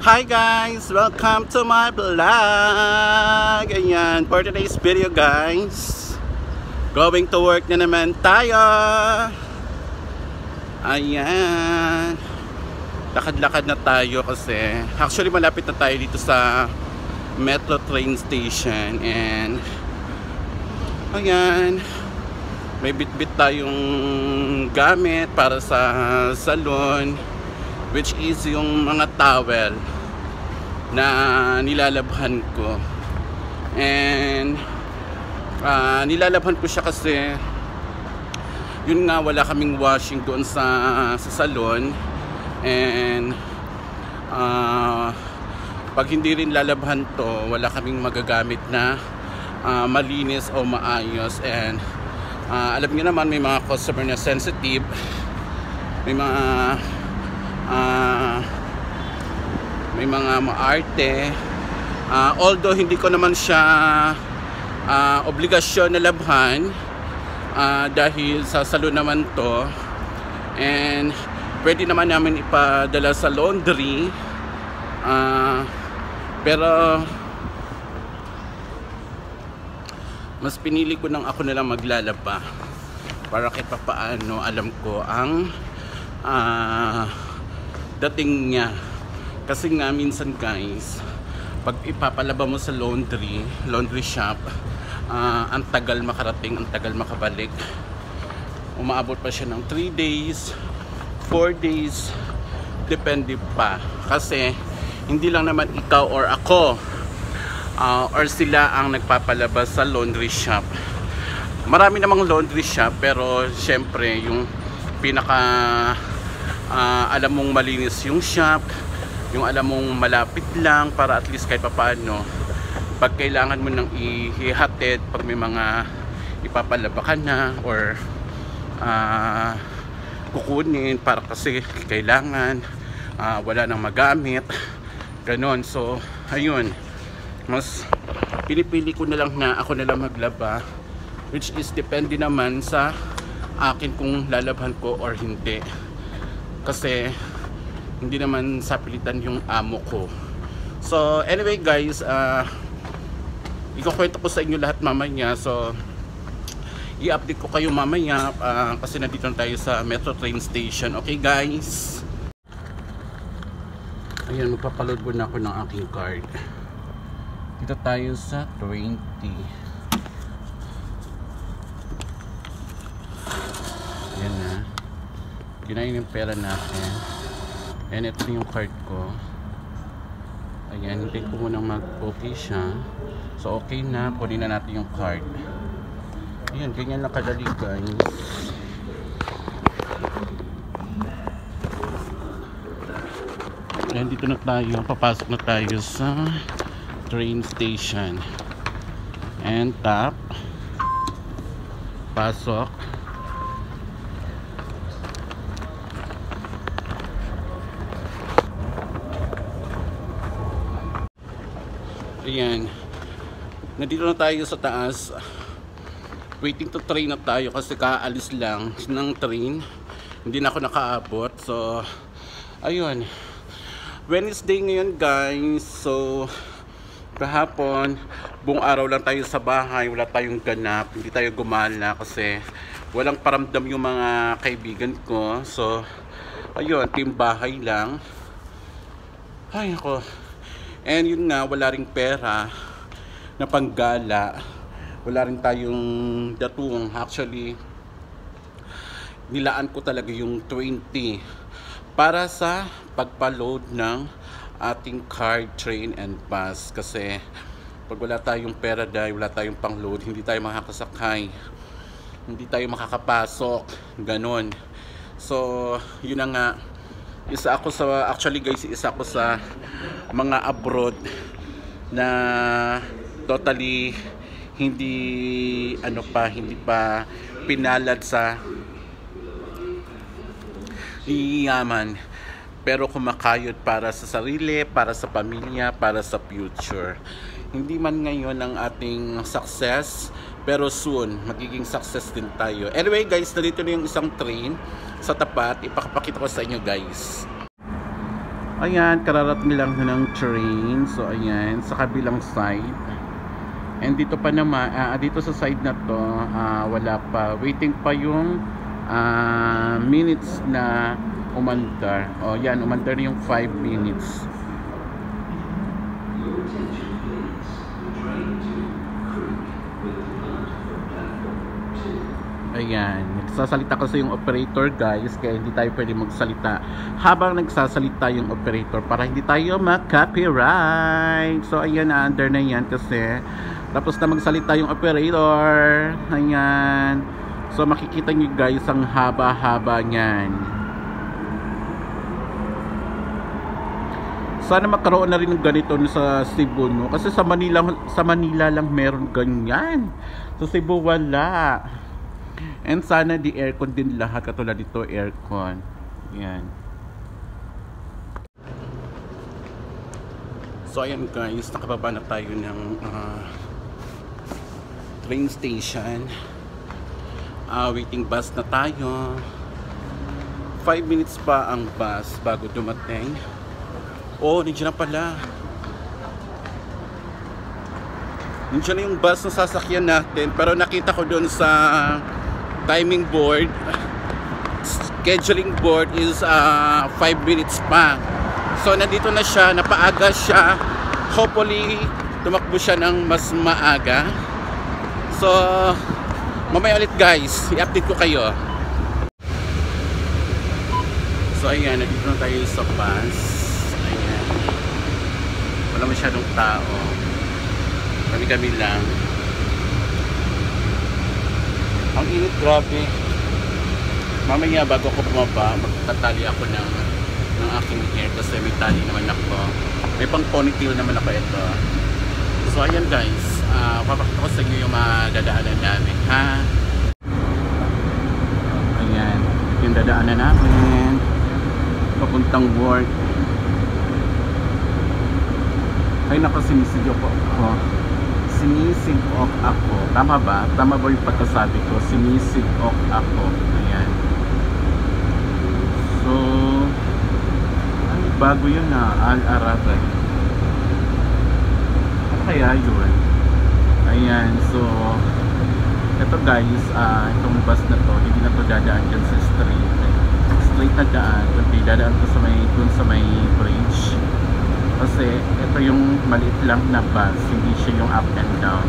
Hi guys! Welcome to my vlog! Ayan, for today's video guys, going to work na naman tayo. Ayan, lakad-lakad na tayo kasi actually malapit na tayo dito sa metro train station. And ayan, may bit-bit tayong gamit para sa salon, which is yung mga towel na nilalabhan ko. And nilalabhan ko siya kasi yun nga, wala kaming washing doon sa salon. And pag hindi rin lalabhan to, wala kaming magagamit na malinis o maayos. And alam niyo naman, may mga customer na sensitive, may mga maarte. Although hindi ko naman siya obligasyon na labhan dahil sa salon naman to, and pwede naman namin ipadala sa laundry, pero mas pinili ko nang ako nalang maglalaba para kahit papaano alam ko ang dating niya. Kasi nga minsan guys, pag ipapalaba mo sa laundry shop, ang tagal makarating, ang tagal makabalik. Umaabot pa siya ng 3 days, 4 days, depende pa. Kasi hindi lang naman ikaw or ako or sila ang nagpapalaba sa laundry shop. Marami namang laundry shop, pero syempre yung pinaka alam mong malinis yung shop, yung alam mong malapit lang, para at least kahit papaano pag kailangan mo nang ihatid, pag may mga ipapalaba ka na or kukunin, para kasi kailangan wala nang magamit, ganon. So ayun, mas pinipili ko na lang na ako na lang maglaba, which is depende naman sa akin kung lalabhan ko or hindi. Kasi hindi naman sa pilitan yung amo ko. So anyway guys, ikukwento ko sa inyo lahat mamaya. So i-update ko kayo mamaya kasi nandito na tayo sa metro train station. Okay guys, ayan, magpapaload po na ako ng aking card. Dito tayo sa 20. Ayan na, kinain yung pera natin. And ito yung card ko. Ayan, hintayin ko munang mag-okay siya. So okay na, kunin na natin yung card. Ayan, ganyan lang kadali guys. Ayan, dito na tayo, papasok na tayo sa train station. And tap, pasok. Ayan, nandito na tayo sa taas, waiting to train na tayo kasi kaalis lang ng train, hindi na ako nakaabot. So ayun, Wednesday ngayon guys. So kahapon buong araw lang tayo sa bahay, wala tayong ganap, hindi tayo gumala kasi walang paramdam yung mga kaibigan ko. So ayun, team bahay lang. Ay ako. And yun nga, wala ring pera na panggala, wala rin tayong datong. Actually nilaan ko talaga yung 20 para sa pagpa-load ng ating card, train and bus. Kasi pag wala tayong pera dahil wala tayong pang-load, hindi tayo makakasakay, hindi tayo makakapasok, ganon. So yun na nga, isa ako sa, actually guys, isa ako sa mga abroad na totally hindi hindi pa pinalad sa yaman, pero kumakayod para sa sarili, para sa pamilya, para sa future. Hindi man ngayon ang ating success, pero soon magiging success din tayo. Anyway guys, nandito na yung isang train sa tapat, ipapakita ko sa inyo guys. Ayan, kararating lang ng train. So ayan, sa kabilang side. And dito pa naman, dito sa side na to, wala pa. Waiting pa yung minutes na umandar. O yan, umandar yung 5 minutes. Ayan, nagsasalita kasi yung operator guys, kaya hindi tayo pwede magsalita habang nagsasalita yung operator para hindi tayo ma-copyright. So ayan, na-under na yan kasi tapos na magsalita yung operator. Ayan, so makikita nyo guys ang haba-haba nyan. Sana magkaroon na rin ng ganito sa Cebu, no? Kasi sa Manila lang meron ganyan. Sa Cebu wala. And sana di aircon din lahat, katulad dito aircon. Yan. So ayan guys, nakababa na tayo ng train station. Waiting bus na tayo. 5 minutes pa ang bus bago dumating. Oh, nandiyan na pala. Nandiyan na yung bus na sasakyan natin. Pero nakita ko doon sa timing board, scheduling board is 5 minutes pa. So nandito na siya, napaaga siya. Hopefully tumakbo siya ng mas maaga. So mamaya ulit guys, i-update ko kayo. So ayan, nandito na tayo sa bus. Ayan, wala masyadong tao, kami lang. Ang init, grabe. Mamaya bago ako bumaba, magtatali ako ng aking hair kasi may tali naman ako. May pang ponytail naman ako ito. So ayan guys, papakita ko sa inyo yung madadaanan namin, ha? Ayan, yung dadaanan namin papuntang work. Ay nakasinisigyo ko ako. Sinisig-ok ako. Tama ba? Tama ba yung pagkasabi ko? Sinisig-ok ako. Ayan. So, ay, bago yun na. Al-Arabay. Ano kaya yun? Ayan. So, ito guys, itong bus na to, hindi na to dadaan dyan sa street. Straight na daan. Kundi dadaan to dun sa may bridge. Kasi ito yung maliit lang na bus, hindi siya yung up and down.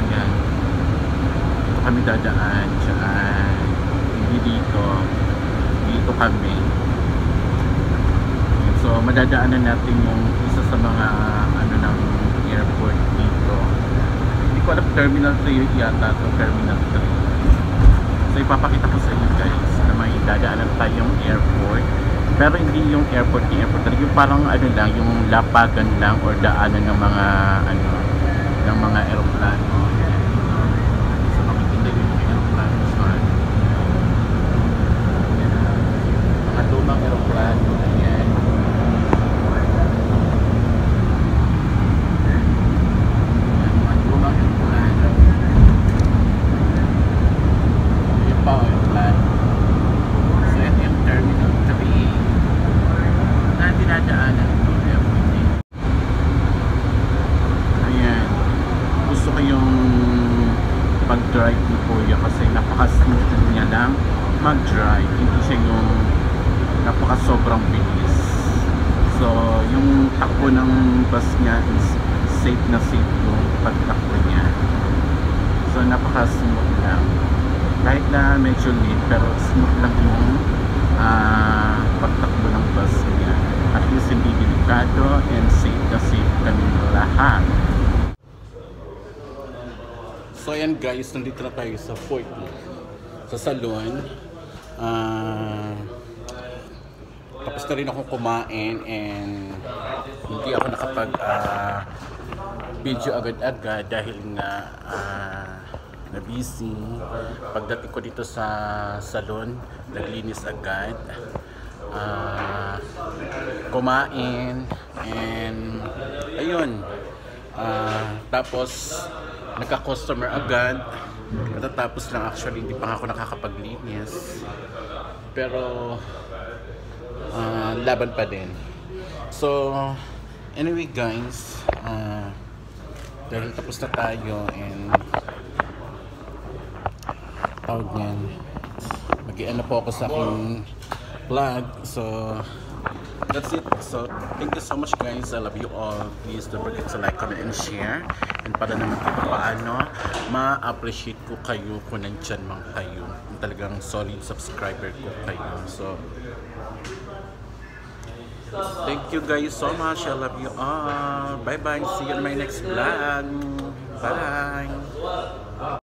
Ayan, dito kami dadaan dyan, hindi dito kami. Ayan, so madadaanan natin yung isa sa mga ano ng airport dito. Hindi ko alam, terminal 3 yata to, terminal 3. So ipapakita ko sa inyo guys na may dadaanan tayong airport. Pero hindi yung airport yung parang ano lang, yung lapagan lang or daanan ng mga ano, ng mga eroplano. So makikita yung mga eroplano saan. Mga lumang eroplano. Ayan. Mga lumang eroplano. Yung pa eroplano. So ito yung terminal 3 na dinadaanan ko everyday. Ayan, gusto ko yung pag-drive ni Kuya kasi napaka-smooth niya lang mag-drive, hindi siya yung napaka-sobrang bilis. So yung takbo ng bus niya is safe na safe yung pagtakbo niya. So napaka-smooth lang, kahit na medyo late pero smooth lang yung pagtakbo ng bus niya. At least hindi delikado and safe na safe kami lahat. So ayan guys, nandito na tayo sa Fort, sa salon. Tapos na rin akong kumain and hindi ako nakapag video agad-agad dahil nga na busy. Pagdating ko dito sa salon, naglinis agad, kumain, and ayun, tapos nagka-customer agad. Matatapos lang, actually hindi pa ako nakakapaglinis Pero laban pa din. So anyway guys, dahil tapos na tayo and tawag niyan, mag-i-ano po ako sa aking vlog. So that's it. So thank you so much guys. I love you all. Please don't forget to like, comment, and share. And para naman kahit paano, ma-appreciate ko kayo kung nandyan man kayo. Talagang solid subscriber ko kayo. So thank you guys so much. I love you all. Bye bye. See you in my next vlog. Bye.